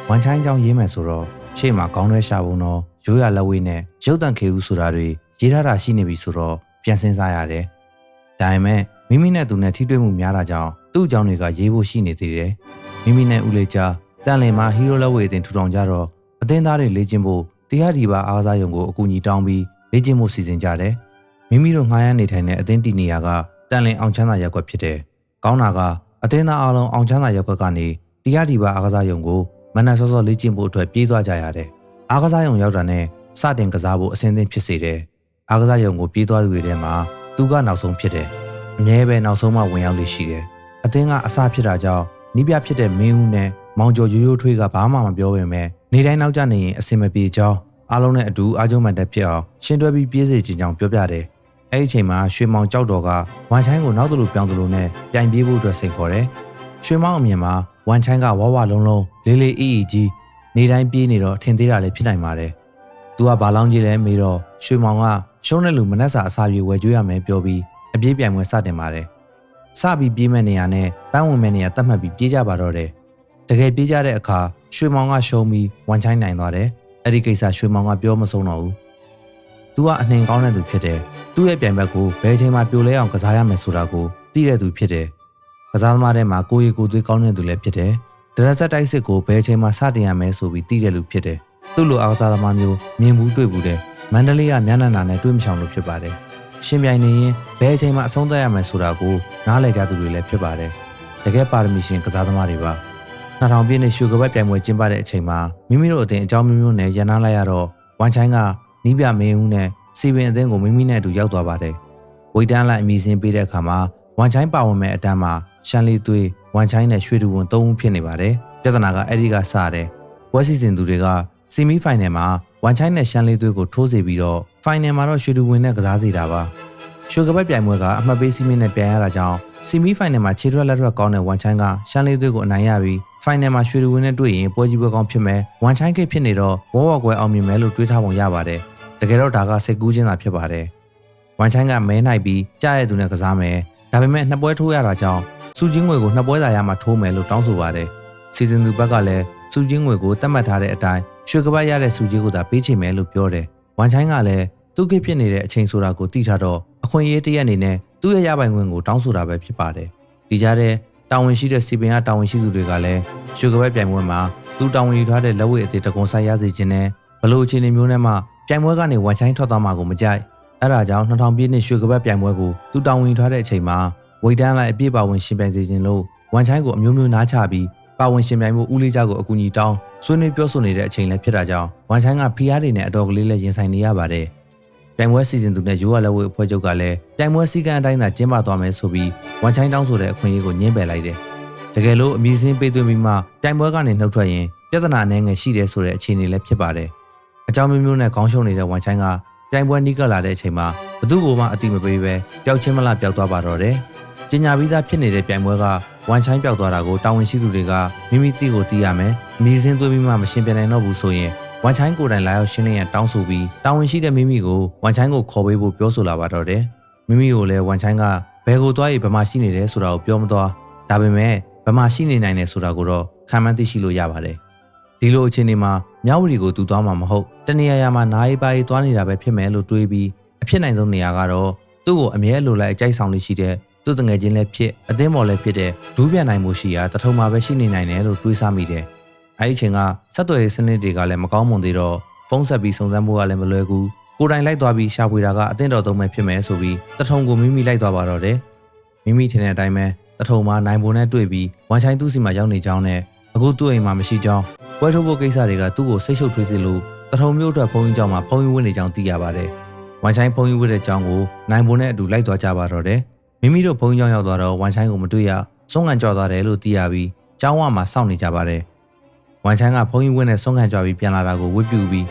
ဝန်ချိုင်းကြောင့်ရေးမယ်ဆိုတော့ရှေ့မှာခေါင်းထဲရှာပုံတော့ရိုးရလက်ဝဲနဲ့ရုပ်တံခေဦးဆိုတာတွေရေးထားတာရှိနေပြီဆိုတော့ပြန်စဉ်းစားရတယ်။ဒါပေမဲ့မိမိနဲ့သူနဲ့ထိတွေ့မှုများတာကြောင့်သူ့အကြောင်းတွေကရေးဖို့ရှိနေသေးတယ်။မိမိနဲ့ဦးလေးကြားတန်လင်မှာဟီးရိုးလက်ဝဲအတင်ထူထောင်ကြတော့အသင်းသားတွေလေ့ကျင့်ဖို့တရားဒီပါအားစားရုံကိုအကူအညီတောင်းပြီးလေ့ကျင့်မှုစီစဉ်ကြတယ်။မိမိတို့ငှားရမ်းနေထိုင်တဲ့အသင်းတီနေရာကတန်လင်အောင်ချမ်းသာရပ်ကွက်ဖြစ်တယ်။ကောင်းတာကအသင်းသားအားလုံးအောင်ချမ်းသာရပ်ကွက်ကနေတရားဒီပါအားစားရုံကိုမနက်စောစောလေ့ကျင့်ဖို့အတွက်ပြေးသွားကြရတယ်။အားကစားရုံရောက်တာနဲ့စတင်ကစားဖို့အဆင်သင့်ဖြစ်စေတယ်။အားကစားရုံကိုပြေးသွားသူတွေထဲမှာသူကနောက်ဆုံးဖြစ်တယ်။အမြဲပဲနောက်ဆုံးမှဝင်ရောက်လေရှိတယ်။အသင်းကအစဖြစ်တာကြောင့်နီးပြဖြစ်တဲ့မင်းဦးနဲ့မောင်ကျော်ရိုးရိုးထွေးကဘာမှမပြောပေမဲ့နေတိုင်းနောက်ကျနေရင်အဆင်မပြေကြောင်းအားလုံးနဲ့အတူအားကျုံမှန်တက်ဖြစ်အောင်ရှင်းတွဲပြီးပြေးစေချင်ကြောင်းပြောပြတယ်။အဲ့ဒီအချိန်မှာရွှေမောင်ကြောက်တော်ကဝန်ချိုင်းကိုနောက်တလူပြောင်းတလူနဲ့ပြိုင်ပြေးဖို့အတွက်စိတ်ခေါ်တယ်။ရွှေမောင်အမြင်မှာဝန်ချိုင်းကဝဝလုံးလုံးလေးလေးအီကြီးနေတိုင်းပြေးနေတော့ထင်သေးတာလည်းဖြစ်နိုင်ပါတယ်။ "तू ကဘာလောင်းကြီးလဲမေးတော့ရွှေမောင်ကရှုံးတဲ့လူမနှက်စာအစာပြေဝယ်ကြွေးရမယ်ပြောပြီးအပြေးပြိုင်ပွဲစတင်ပါတယ်။စပြီးပြေးမဲ့နေရနဲ့ပန်းဝင်မဲ့နေရတတ်မှတ်ပြီးပြေးကြပါတော့တယ်။တကယ်ပြေးကြတဲ့အခါရွှေမောင်ကရှုံးပြီးဝန်ချိုင်းနိုင်သွားတယ်။အဲ့ဒီကိစ္စရွှေမောင်ကပြောမဆုံးတော့ဘူး။ "तू ကအနှင်ကောင်းတဲ့သူဖြစ်တယ်။သူ့ရဲ့ပြိုင်ဘက်ကိုဘယ်ချိန်မှပြိုလဲအောင်ကစားရမယ်ဆိုတာကိုသိတဲ့သူဖြစ်တယ်။ကစားသမားထဲမှာကိုရီကိုသွေးကောင်းတဲ့သူလည်းဖြစ်တယ်။ဒရဆက်တိုက်စစ်ကိုဘယ်ချိန်မှစတင်ရမယ်ဆိုပြီးသိတဲ့လူဖြစ်တယ်။သူ့လိုအားကစားသမားမျိုးမြင်ဘူးတွေ့ဘူးတဲ့မန္တလေးကမျက်နှာနာနဲ့တွေ့မချောင်လို့ဖြစ်ပါတယ်။ရှင်ပြိုင်နေရင်ဘယ်ချိန်မှအဆုံးသတ်ရမယ်ဆိုတာကိုနားလည်ကြသူတွေလည်းဖြစ်ပါတယ်။တကယ်ပါရမီရှင်ကစားသမားတွေပါ။2000ပြည့်နှစ်ရှုကပတ်ပြိုင်ပွဲကျင်းပတဲ့အချိန်မှာမိမိတို့အသင်းအကြောင်းမျိုးမျိုးနဲ့ရန်နာလိုက်ရတော့ဝန်ချိုင်းကနီးပြမင်းဦးနဲ့စီပင်အသင်းကိုမိမိနဲ့အတူရောက်သွားပါတယ်။ဝိတ်တန်းလိုက်အမိစင်းပေးတဲ့အခါမှာဝန်ချိုင်းပါဝင်မဲ့အတန်းမှာရှန်လီသွေးဝန်ချိုင်းနဲ့ရွှေတူဝန်3ဦးဖြစ်နေပါတယ်။ပြဿနာကအဲ့ဒီကစတယ်။ပွဲစီစဉ်သူတွေကဆီမီဖိုင်နယ်မှာဝန်ချိုင်းနဲ့ရှန်လီသွေးကိုထိုးစေပြီးတော့ဖိုင်နယ်မှာတော့ရွှေတူဝန်နဲ့ကစားစီတာပါ။ရှုကပတ်ပြိုင်ပွဲကအမှတ်ပေးစီမင်းနဲ့ပြန်ရတာကြောင့်ဆီမီဖိုင်နယ်မှာခြေထွက်လက်ထွက်ကောင်းတဲ့ဝန်ချိုင်းကရှန်လီသွေးကိုအနိုင်ရပြီးဖိုင်နယ်မှာရွှေတူဝန်နဲ့တွေ့ရင်ပွဲကြီးပွဲကောင်းဖြစ်မယ်။ဝန်ချိုင်းကိဖြစ်နေတော့ဝေါ်ကွယ်အောင်မြင်မယ်လို့တွေးထားပုံရပါတယ်။တကယ်တော့ဒါကစိတ်ကူးခြင်းသာဖြစ်ပါတယ်။ဝန်ချိုင်းကမဲနိုင်ပြီးကြားရတဲ့သူနဲ့ကစားမယ်။ဒါပေမဲ့နှစ်ပွဲထိုးရတာကြောင့်စုချင်းငွေကိုနှစ်ပွဲသာရမှထိုးမယ်လို့တောင်းဆိုပါတယ်။စီစဉ်သူဘက်ကလည်းစုချင်းငွေကိုတတ်မှတ်ထားတဲ့အတိုင်းရွှေကပတ်ရတဲ့စုချင်းကိုသာပေးချင်မယ်လို့ပြောတယ်။ဝန်ချိုင်းကလည်းသူ့ကိဖြစ်နေတဲ့အချိန်ဆိုတာကိုသိထားတော့အခွင့်အရေးတရက်အနေနဲ့သူ့ရဲ့ရပိုင်ခွင့်ကိုတောင်းဆိုတာပဲဖြစ်ပါတယ်။ဒီကြားထဲတာဝန်ရှိတဲ့စီပင်ကတာဝန်ရှိသူတွေကလည်းရွှေကပတ်ပြိုင်ပွဲမှာသူတာဝန်ယူထားတဲ့လက်ဝဲအသေးတကွန်ဆိုင်ရစေခြင်းနဲ့ဘလို့အခြေအနေမျိုးနဲ့မှပြိုင်ပွဲကနေဝန်ချိုင်းထွက်သွားမှာကိုမကြိုက်အဲ့ဒါကြောင့်2000ပြည့်နှစ်ရွှေကပတ်ပြိုင်ပွဲကိုသူတာဝန်ယူထားတဲ့အချိန်မှာဝိတ်တန်းလိုက်အပြည့်ပါဝင်ရှင်ပြိုင်စေခြင်းလို့ဝန်ချိုင်းကိုအမျိုးမျိုးနားချပြီးပါဝင်ရှင်ပြိုင်မှုဦးလေးကြကိုအကူအညီတောင်းဆွေးနွေးပြောဆိုနေတဲ့အချိန်လည်းဖြစ်တာကြောင့်ဝန်ချိုင်းကဖီးယားတွေနဲ့အတော်ကလေးလည်းရင်ဆိုင်နေရပါတယ်။ပြိုင်ပွဲစီစဉ်သူနဲ့ရိုးရလက်ဝဲအဖွဲ့ချုပ်ကလည်းပြိုင်ပွဲစည်းကမ်းအတိုင်းသာကျင်းပသွားမယ်ဆိုပြီးဝန်ချိုင်းတောင်းဆိုတဲ့အခွင့်အရေးကိုညှင်းပယ်လိုက်တယ်။တကယ်လို့အမည်စင်းပေးသွင်းပြီးမှပြိုင်ပွဲကနေနှုတ်ထွက်ရင်ပြဿနာအနေငယ်ရှိတယ်ဆိုတဲ့အခြေအနေလည်းဖြစ်ပါတယ်။အကြောင်းမျိုးမျိုးနဲ့ခေါင်းရှုံနေတဲ့ဝန်ချိုင်းကပြိုင်ပွဲနီးကပ်လာတဲ့အချိန်မှာဘသူ့ကိုမှအတိမပေးပဲပျောက်ချင်းမလားပျောက်သွားပါတော့တယ်။ကျညာပြီးသားဖြစ်နေတဲ့ပြိုင်ပွဲကဝန်ချိုင်းပျောက်သွားတာကိုတာဝန်ရှိသူတွေကမိမိသိကိုသိရမယ်။အမည်စင်းသွင်းပြီးမှမရှင်းပြနိုင်တော့ဘူးဆိုရင်ဝန်ချိုင်းကိုယ်တိုင်လာရောက်ရှင်းလင်းရန်တောင်းဆိုပြီးတာဝန်ရှိတဲ့မိမိကိုဝန်ချိုင်းကိုခေါ်ပေးဖို့ပြောဆိုလာပါတော့တယ်။မိမိကိုလည်းဝန်ချိုင်းကဘယ်ကိုသွားရေးဘယ်မှာရှိနေတယ်ဆိုတာကိုပြောမသွား။ဒါပေမဲ့ဘယ်မှာရှိနေနိုင်တယ်ဆိုတာကိုတော့ခံမှန်းသိရှိလို့ရပါတယ်။ဒီလိုအခြေအနေမှာမြဝတီကိုသူသွားမှာမဟုတ်တနေရာမှာနားရီပါရီသွားနေတာပဲဖြစ်မယ်လို့တွေးပြီးအဖြစ်နိုင်ဆုံးနေရာကတော့သူ့ကိုအမြဲလိုလိုက်အကြိုက်ဆောင်လို့ရှိတဲ့သူ့တငယ်ချင်းလည်းဖြစ်အသင်းမော်လည်းဖြစ်တဲ့ဒူးပြန်နိုင်မှုရှိရာတထုံမှာပဲရှိနေနိုင်တယ်လို့တွေးဆမိတယ်။အဲဒီအချိန်ကဆက်သွယ်ရေးစနစ်တွေကလည်းမကောင်းမွန်သေးတော့ဖုန်းဆက်ပြီးစုံစမ်းဖို့ကလည်းမလွယ်ကူကိုယ်တိုင်လိုက်သွားပြီးရှာဖွေတာကအသင်းတော်သုံးမဲ့ဖြစ်မယ်ဆိုပြီးတထုံကိုမိမိလိုက်သွားပါတော့တယ်။မိမိထင်တဲ့အတိုင်းပဲတထုံမှာနိုင်ပုံနဲ့တွေ့ပြီးဝန်ချိုင်းသူ့စီမှာရောက်နေကြောင်းနဲ့အခုသူ့အိမ်မှာမရှိကြောင်းပွဲထုတ်ဖို့ကိစ္စတွေကသူ့ကိုစိတ်ရှုပ်ထွေးစေလို့တထုံမျိုးအတွက်ဖုန်းကြီးကြောင်းမှာဖုန်းကြီးဝတ်နေကြောင်းသိရပါတယ်။ဝန်ချိုင်းဖုန်းကြီးဝတ်တဲ့ကြောင်းကိုနိုင်ပုံနဲ့အတူလိုက်သွားကြပါတော့တယ်။မိမိတို့ဖုန်းကြီးကြောင်းရောက်သွားတော့ဝန်ချိုင်းကိုမတွေ့ရဆုံးခံကြွသွားတယ်လို့သိရပြီးကျောင်းဝမှာစောင့်နေကြပါတယ်။ဝန်ချိုင်းကဖုန်းကြီးဝတ်နဲ့ဆုံးခံကြွပြီးပြန်လာတာကိုဝတ်ပြူပြီး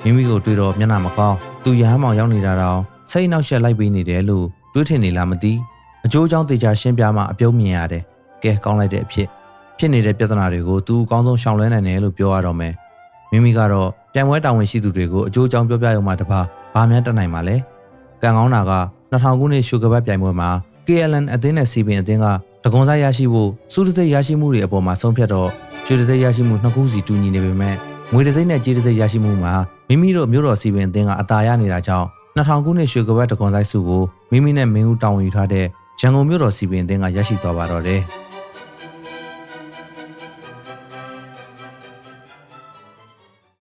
မိမိကိုတွေ့တော့မျက်နှာမကောင်းသူရဟန်းမောင်ရောက်နေတာတော့စိတ်နှောက်ယှက်လိုက်ပေးနေတယ်လို့တွေးထင်နေလားမသိအကျိုးအကြောင်းတေချာရှင်းပြမှအပြုံးမြင်ရတယ်။ကဲကောင်းလိုက်တဲ့အဖြစ်နေတဲ့ပြဿနာတွေကိုသူအကောင်းဆုံးရှောင်လွှဲနိုင်တယ်လို့ပြောရတော့မယ်။မိမိကတော့ပြိုင်ပွဲတာဝန်ရှိသူတွေကိုအကျိုးအကြောင်းပြောပြရုံမှတပါဘာမှန်းတတ်နိုင်မှာလဲ။ကံကောင်းတာက2000ခုနှစ်ရှုကပတ်ပြိုင်ပွဲမှာ KLN အသင်းနဲ့စီပင်အသင်းကတကွန်စားရရှိဖို့စူးတစိတ်ရရှိမှုတွေအပေါ်မှာဆုံးဖြတ်တော့ရွှ ကျွေးတစိရရှိမှုနှစ်ခုစီတူညီနေပေမဲ့ငွေတစိနဲ့ကြေးတစိရရှိမှုမှာမိမိတို့မြို့တော်စီပင်အသင်းကအသာရနေတာကြောင့်2000ခုနှစ်ရွှေကပတ်တကွန်ဆိုင်စုကိုမိမိနဲ့မင်းဦးတောင်းယူထားတဲ့ရန်ကုန်မြို့တော်စီပင်အသင်းကရရှိသွားပါတော့တယ်။